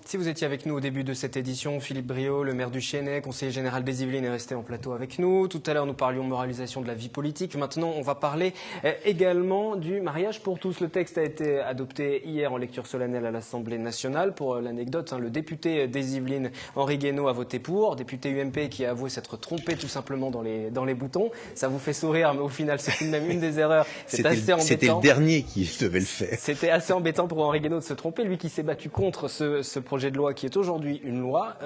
Si vous étiez avec nous au début de cette édition, Philippe Briot, le maire du Chesnay, conseiller général des Yvelines, est resté en plateau avec nous. Tout à l'heure, nous parlions de moralisation de la vie politique. Maintenant, on va parler également du mariage pour tous. Le texte a été adopté hier en lecture solennelle à l'Assemblée nationale. Pour l'anecdote, le député des Yvelines, Henri Guénaud, a voté pour. Député UMP qui a avoué s'être trompé tout simplement dans les boutons. Ça vous fait sourire, mais au final, c'est tout de même une des erreurs. C'est assez embêtant. C'était le dernier qui devait le faire. C'était assez embêtant pour Henri Guénaud de se tromper, lui qui s'est battu contre ce projet de loi qui est aujourd'hui une loi.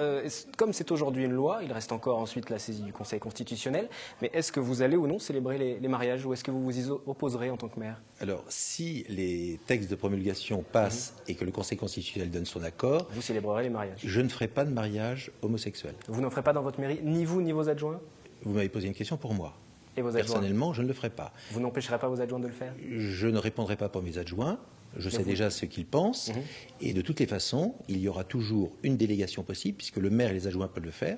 Comme c'est aujourd'hui une loi, il reste encore ensuite la saisie du Conseil constitutionnel. Mais est-ce que vous allez ou non célébrer les mariages ou est-ce que vous vous y opposerez en tant que maire? Alors, si les textes de promulgation passent et que le Conseil constitutionnel donne son accord, vous célébrerez les mariages? Je ne ferai pas de mariage homosexuel. Vous n'en ferez pas dans votre mairie, ni vous ni vos adjoints? Vous m'avez posé une question pour moi. Et vos adjoints? Personnellement, je ne le ferai pas. Vous n'empêcherez pas vos adjoints de le faire? Je ne répondrai pas pour mes adjoints. Je sais déjà ce qu'ils pensent. Et de toutes les façons, il y aura toujours une délégation possible, puisque le maire et les adjoints peuvent le faire.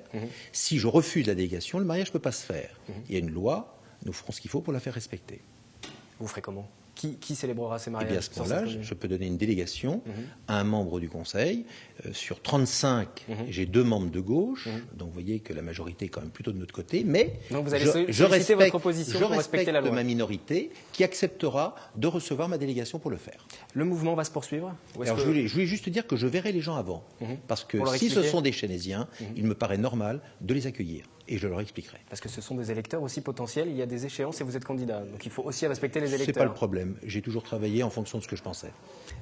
Si je refuse la délégation, le mariage ne peut pas se faire. Il y a une loi, nous ferons ce qu'il faut pour la faire respecter. Vous ferez comment? Qui célébrera ces mariages? Et bien à ce moment-là, je peux donner une délégation à un membre du Conseil. Sur 35, j'ai 2 membres de gauche. Donc vous voyez que la majorité est quand même plutôt de notre côté. Mais donc vous allez solliciter votre opposition pour respecter la loi. Ma minorité qui acceptera de recevoir ma délégation pour le faire. Le mouvement va se poursuivre? Alors, je voulais juste dire que je verrai les gens avant. Parce que si ce sont des Chénésiens, il me paraît normal de les accueillir. Et je leur expliquerai. Parce que ce sont des électeurs aussi potentiels, il y a des échéances et vous êtes candidat. Donc il faut aussi respecter les électeurs. C'est pas le problème. J'ai toujours travaillé en fonction de ce que je pensais.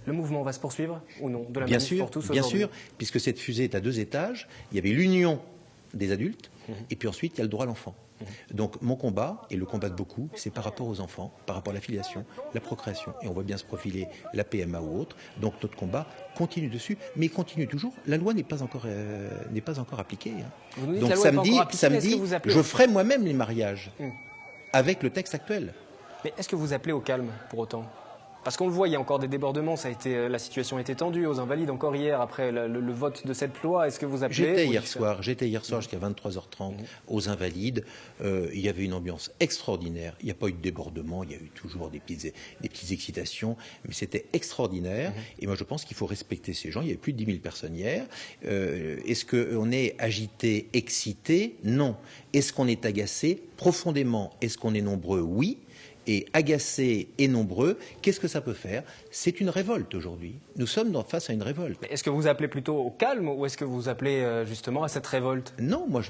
Le mouvement va se poursuivre ou non? De la bien manif sûr, pour tous bien sûr, puisque cette fusée est à 2 étages. Il y avait l'union des adultes et puis ensuite il y a le droit à l'enfant. Donc mon combat, et le combat de beaucoup, c'est par rapport aux enfants, par rapport à la filiation, la procréation. Et on voit bien se profiler la PMA ou autre. Donc notre combat continue dessus, mais il continue toujours. La loi n'est pas encore appliquée. Donc samedi, je ferai moi-même les mariages avec le texte actuel. Mais est-ce que vous appelez au calme pour autant? Parce qu'on le voit, il y a encore des débordements, la situation a été tendue aux Invalides encore hier après le vote de cette loi. Est-ce que vous appelez? J'étais hier soir jusqu'à 23h30 aux Invalides. Il y avait une ambiance extraordinaire. Il n'y a pas eu de débordement, il y a eu toujours des petites excitations, mais c'était extraordinaire. Et moi je pense qu'il faut respecter ces gens. Il y avait plus de 10 000 personnes hier. Est-ce qu'on est agité, excité? Non. Est-ce qu'on est agacé? Profondément. Est-ce qu'on est nombreux? Oui. Et agacés et nombreux, qu'est-ce que ça peut faire? C'est une révolte aujourd'hui. Nous sommes face à une révolte. Est-ce que vous appelez plutôt au calme ou est-ce que vous appelez justement à cette révolte? Non, moi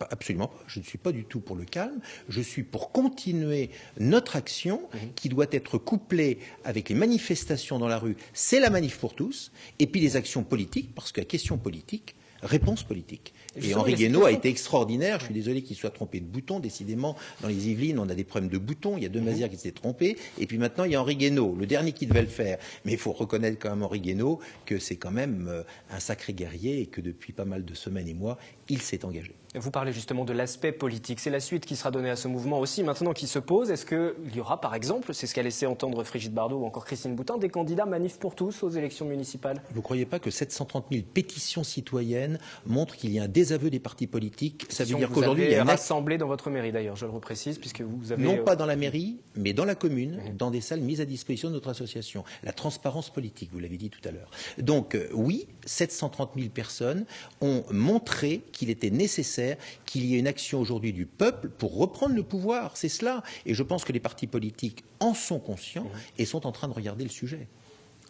absolument pas. Je ne suis pas du tout pour le calme. Je suis pour continuer notre action qui doit être couplée avec les manifestations dans la rue. C'est la manif pour tous. Et puis les actions politiques, parce que la question politique, réponse politique. Et Henri Guénaud a été extraordinaire. Je suis désolé qu'il soit trompé de bouton. Décidément, dans les Yvelines, on a des problèmes de boutons. Il y a 2 Mazières qui s'étaient trompés. Et puis maintenant, il y a Henri Guénaud, le dernier qui devait le faire. Mais il faut reconnaître quand même Henri Guénaud que c'est quand même un sacré guerrier et que depuis pas mal de semaines et mois, il s'est engagé. Vous parlez justement de l'aspect politique. C'est la suite qui sera donnée à ce mouvement aussi maintenant qui se pose. Est-ce qu'il y aura par exemple, c'est ce qu'a laissé entendre Brigitte Bardot ou encore Christine Boutin, des candidats manif pour tous aux élections municipales? Vous ne croyez pas que 730 000 pétitions citoyennes montrent qu'il y a un désaveu des partis politiques? Ça veut dire qu'aujourd'hui, il y a rassemblé dans votre mairie d'ailleurs, je le reprécise, puisque vous avez... Non pas dans la mairie, mais dans la commune, dans des salles mises à disposition de notre association. La transparence politique, vous l'avez dit tout à l'heure. Donc oui, 730 000 personnes ont montré qu'il était nécessaire qu'il y ait une action aujourd'hui du peuple pour reprendre le pouvoir. C'est cela. Et je pense que les partis politiques en sont conscients et sont en train de regarder le sujet.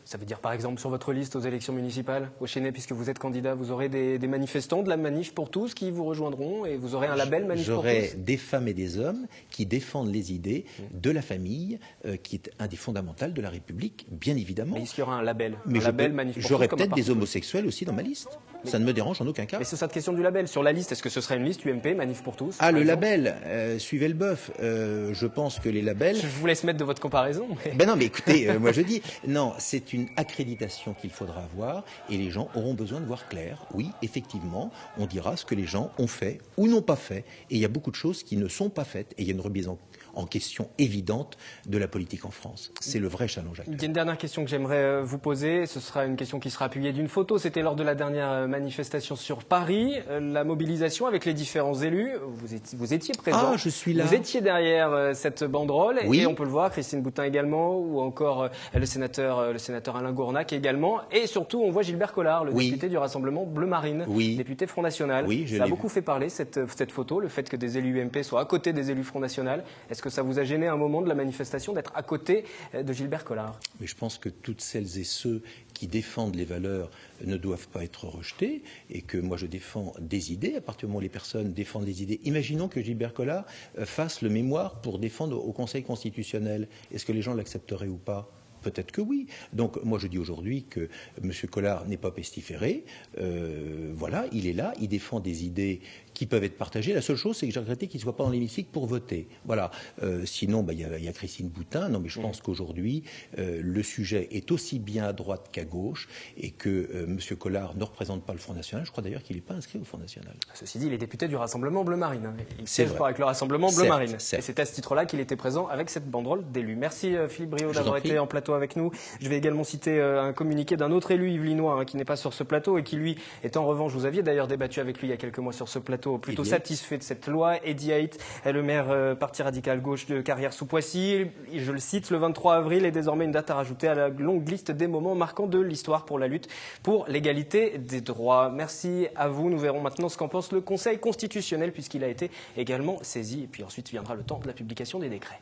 Ça veut dire par exemple sur votre liste aux élections municipales au Chesnay, puisque vous êtes candidat, vous aurez des manifestants de la manif pour tous qui vous rejoindront et vous aurez un label manif pour tous? J'aurai des femmes et des hommes qui défendent les idées de la famille, qui est un des fondamentaux de la République, bien évidemment. Mais est-ce qu'il y aura un label? Mais j'aurai peut-être des homosexuels aussi dans ma liste. Ça ne me dérange en aucun cas. Mais c'est cette question du label. Sur la liste, est-ce que ce serait une liste UMP, manif pour tous? Ah, le label, suivez le bœuf. Je pense que les labels... Je vous laisse mettre de votre comparaison. Mais... Ben non, mais écoutez, moi je dis, non, c'est une accréditation qu'il faudra avoir et les gens auront besoin de voir clair. Oui, effectivement, on dira ce que les gens ont fait ou n'ont pas fait. Et il y a beaucoup de choses qui ne sont pas faites. Et il y a une remise en question évidente de la politique en France. C'est le vrai challenge actuel. Il y a une dernière question que j'aimerais vous poser. Ce sera une question qui sera appuyée d'une photo. C'était lors de la dernière manifestation sur Paris. La mobilisation avec les différents élus. Vous étiez présent. Ah, je suis là. Vous étiez derrière cette banderole. Oui. Et on peut le voir, Christine Boutin également, ou encore le sénateur Alain Gournac également. Et surtout, on voit Gilbert Collard, le député du Rassemblement Bleu Marine, député Front National. Oui, ça a beaucoup fait parler, cette photo, le fait que des élus UMP soient à côté des élus Front National. Est-ce que ça vous a gêné un moment de la manifestation d'être à côté de Gilbert Collard? Mais je pense que toutes celles et ceux qui défendent les valeurs ne doivent pas être rejetés et que moi je défends des idées. À partir du moment où les personnes défendent des idées, imaginons que Gilbert Collard fasse le mémoire pour défendre au Conseil constitutionnel. Est-ce que les gens l'accepteraient ou pas? Peut-être que oui. Donc moi je dis aujourd'hui que M. Collard n'est pas pestiféré. Voilà, il est là, il défend des idées qui peuvent être partagées. La seule chose, c'est que j'ai regretté qu'il ne soit pas dans l'hémicycle pour voter. Voilà. Sinon, il y a Christine Boutin. Non, mais je pense qu'aujourd'hui, le sujet est aussi bien à droite qu'à gauche et que M. Collard ne représente pas le Front National. Je crois d'ailleurs qu'il n'est pas inscrit au Front National. Ceci dit, il est député du Rassemblement Bleu Marine. Il siège avec le Rassemblement Bleu Marine. Certes. Et c'est à ce titre-là qu'il était présent avec cette banderole d'élu. Merci Philippe Briot d'avoir été en plateau avec nous. Je vais également citer un communiqué d'un autre élu yvelinois qui n'est pas sur ce plateau et qui lui est en revanche, vous aviez d'ailleurs débattu avec lui il y a quelques mois sur ce plateau, plutôt satisfait de cette loi. Eddie Height est le maire parti radical gauche de Carrières-sous-Poissy. Je le cite, le 23 avril est désormais une date à rajouter à la longue liste des moments marquants de l'histoire pour la lutte pour l'égalité des droits. Merci à vous. Nous verrons maintenant ce qu'en pense le Conseil constitutionnel puisqu'il a été également saisi. Et puis ensuite viendra le temps de la publication des décrets.